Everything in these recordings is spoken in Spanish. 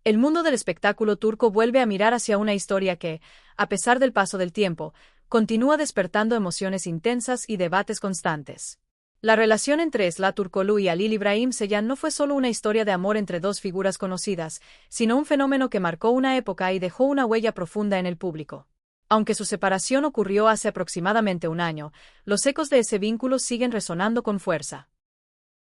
El mundo del espectáculo turco vuelve a mirar hacia una historia que, a pesar del paso del tiempo, continúa despertando emociones intensas y debates constantes. La relación entre Esla Turkoglu y Halil İbrahim Ceylan no fue solo una historia de amor entre dos figuras conocidas, sino un fenómeno que marcó una época y dejó una huella profunda en el público. Aunque su separación ocurrió hace aproximadamente un año, los ecos de ese vínculo siguen resonando con fuerza.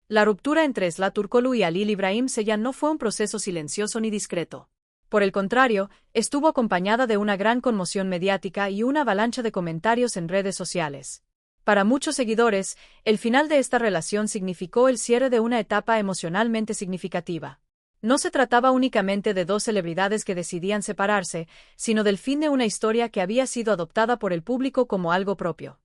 La ruptura entre Esla Turkoglu y Halil İbrahim Ceylan no fue un proceso silencioso ni discreto. Por el contrario, estuvo acompañada de una gran conmoción mediática y una avalancha de comentarios en redes sociales. Para muchos seguidores, el final de esta relación significó el cierre de una etapa emocionalmente significativa. No se trataba únicamente de dos celebridades que decidían separarse, sino del fin de una historia que había sido adoptada por el público como algo propio.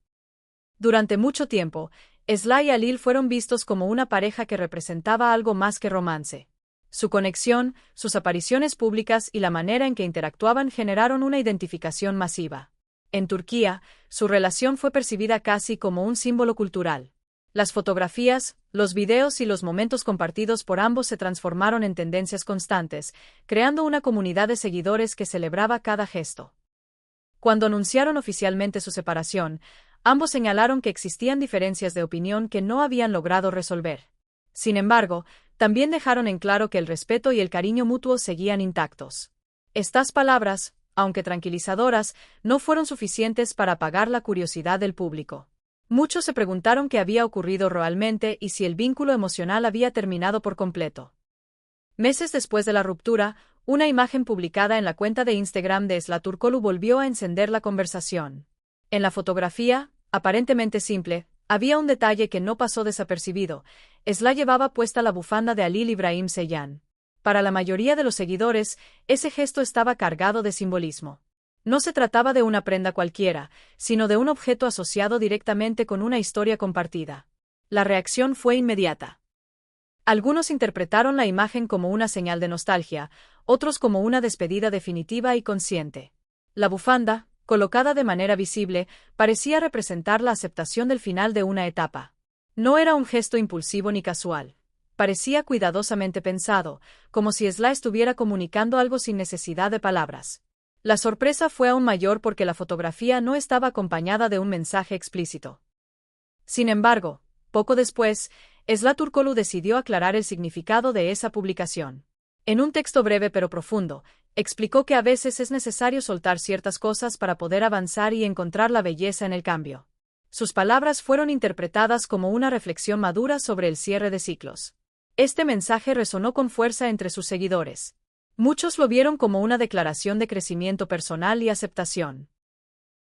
Durante mucho tiempo, Esla y Halil fueron vistos como una pareja que representaba algo más que romance. Su conexión, sus apariciones públicas y la manera en que interactuaban generaron una identificación masiva. En Turquía, su relación fue percibida casi como un símbolo cultural. Las fotografías, los videos y los momentos compartidos por ambos se transformaron en tendencias constantes, creando una comunidad de seguidores que celebraba cada gesto. Cuando anunciaron oficialmente su separación, ambos señalaron que existían diferencias de opinión que no habían logrado resolver. Sin embargo, también dejaron en claro que el respeto y el cariño mutuo seguían intactos. Estas palabras, aunque tranquilizadoras, no fueron suficientes para apagar la curiosidad del público. Muchos se preguntaron qué había ocurrido realmente y si el vínculo emocional había terminado por completo. Meses después de la ruptura, una imagen publicada en la cuenta de Instagram de Esla Turkoglu volvió a encender la conversación. En la fotografía, aparentemente simple, había un detalle que no pasó desapercibido: Esla llevaba puesta la bufanda de Halil İbrahim Ceylan. Para la mayoría de los seguidores, ese gesto estaba cargado de simbolismo. No se trataba de una prenda cualquiera, sino de un objeto asociado directamente con una historia compartida. La reacción fue inmediata. Algunos interpretaron la imagen como una señal de nostalgia, otros como una despedida definitiva y consciente. La bufanda, colocada de manera visible, parecía representar la aceptación del final de una etapa. No era un gesto impulsivo ni casual. Parecía cuidadosamente pensado, como si Esla estuviera comunicando algo sin necesidad de palabras. La sorpresa fue aún mayor porque la fotografía no estaba acompañada de un mensaje explícito. Sin embargo, poco después, Esla Turkoglu decidió aclarar el significado de esa publicación. En un texto breve pero profundo, explicó que a veces es necesario soltar ciertas cosas para poder avanzar y encontrar la belleza en el cambio. Sus palabras fueron interpretadas como una reflexión madura sobre el cierre de ciclos. Este mensaje resonó con fuerza entre sus seguidores. Muchos lo vieron como una declaración de crecimiento personal y aceptación.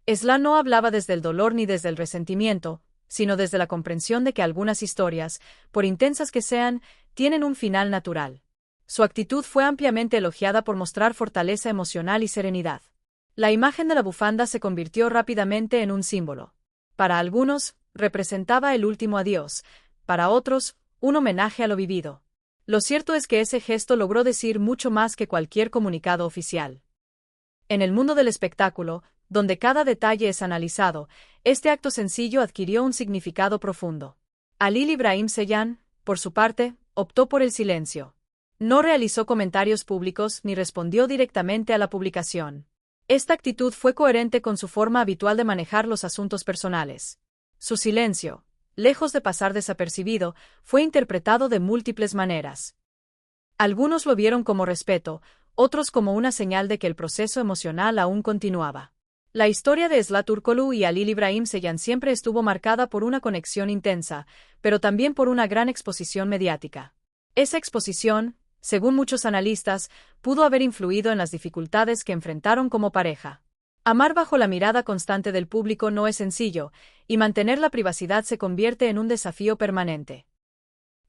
Esla no hablaba desde el dolor ni desde el resentimiento, sino desde la comprensión de que algunas historias, por intensas que sean, tienen un final natural. Su actitud fue ampliamente elogiada por mostrar fortaleza emocional y serenidad. La imagen de la bufanda se convirtió rápidamente en un símbolo. Para algunos, representaba el último adiós; para otros, un homenaje a lo vivido. Lo cierto es que ese gesto logró decir mucho más que cualquier comunicado oficial. En el mundo del espectáculo, donde cada detalle es analizado, este acto sencillo adquirió un significado profundo. Halil İbrahim Ceylan, por su parte, optó por el silencio. No realizó comentarios públicos ni respondió directamente a la publicación. Esta actitud fue coherente con su forma habitual de manejar los asuntos personales. Su silencio, lejos de pasar desapercibido, fue interpretado de múltiples maneras. Algunos lo vieron como respeto, otros como una señal de que el proceso emocional aún continuaba. La historia de Esla Turkoglu y Halil İbrahim Ceylan siempre estuvo marcada por una conexión intensa, pero también por una gran exposición mediática. Esa exposición, según muchos analistas, pudo haber influido en las dificultades que enfrentaron como pareja. Amar bajo la mirada constante del público no es sencillo, y mantener la privacidad se convierte en un desafío permanente.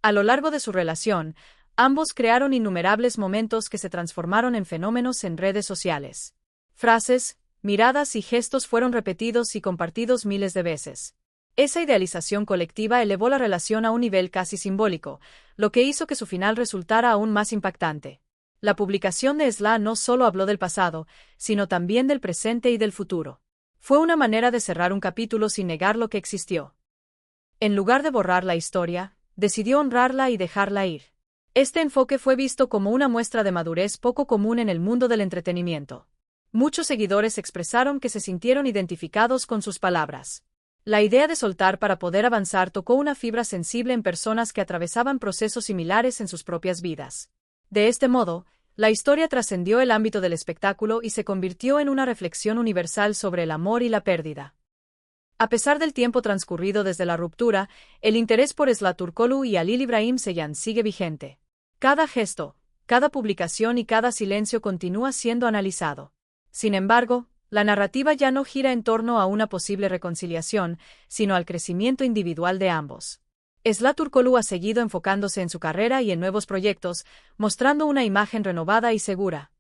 A lo largo de su relación, ambos crearon innumerables momentos que se transformaron en fenómenos en redes sociales. Frases, miradas y gestos fueron repetidos y compartidos miles de veces. Esa idealización colectiva elevó la relación a un nivel casi simbólico, lo que hizo que su final resultara aún más impactante. La publicación de Esla no solo habló del pasado, sino también del presente y del futuro. Fue una manera de cerrar un capítulo sin negar lo que existió. En lugar de borrar la historia, decidió honrarla y dejarla ir. Este enfoque fue visto como una muestra de madurez poco común en el mundo del entretenimiento. Muchos seguidores expresaron que se sintieron identificados con sus palabras. La idea de soltar para poder avanzar tocó una fibra sensible en personas que atravesaban procesos similares en sus propias vidas. De este modo, la historia trascendió el ámbito del espectáculo y se convirtió en una reflexión universal sobre el amor y la pérdida. A pesar del tiempo transcurrido desde la ruptura, el interés por Esla Turkoglu y Halil İbrahim Ceylan sigue vigente. Cada gesto, cada publicación y cada silencio continúa siendo analizado. Sin embargo, la narrativa ya no gira en torno a una posible reconciliación, sino al crecimiento individual de ambos. Esla Turkoglu ha seguido enfocándose en su carrera y en nuevos proyectos, mostrando una imagen renovada y segura.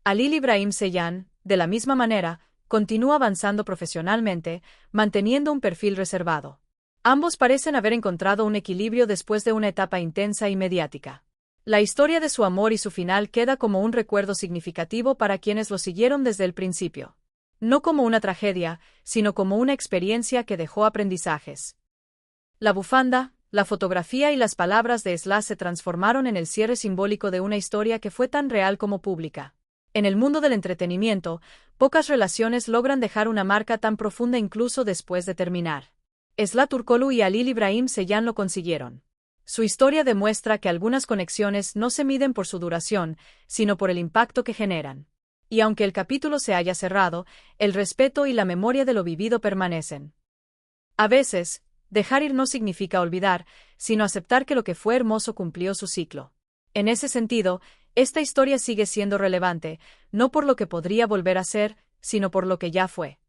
Halil İbrahim Ceylan, de la misma manera, continúa avanzando profesionalmente, manteniendo un perfil reservado. Ambos parecen haber encontrado un equilibrio después de una etapa intensa y mediática. La historia de su amor y su final queda como un recuerdo significativo para quienes lo siguieron desde el principio. No como una tragedia, sino como una experiencia que dejó aprendizajes. La bufanda, la fotografía y las palabras de Esla se transformaron en el cierre simbólico de una historia que fue tan real como pública. En el mundo del entretenimiento, pocas relaciones logran dejar una marca tan profunda incluso después de terminar. Esla Turkoglu y Halil İbrahim Ceylan lo consiguieron. Su historia demuestra que algunas conexiones no se miden por su duración, sino por el impacto que generan. Y aunque el capítulo se haya cerrado, el respeto y la memoria de lo vivido permanecen. A veces, dejar ir no significa olvidar, sino aceptar que lo que fue hermoso cumplió su ciclo. En ese sentido, esta historia sigue siendo relevante, no por lo que podría volver a ser, sino por lo que ya fue.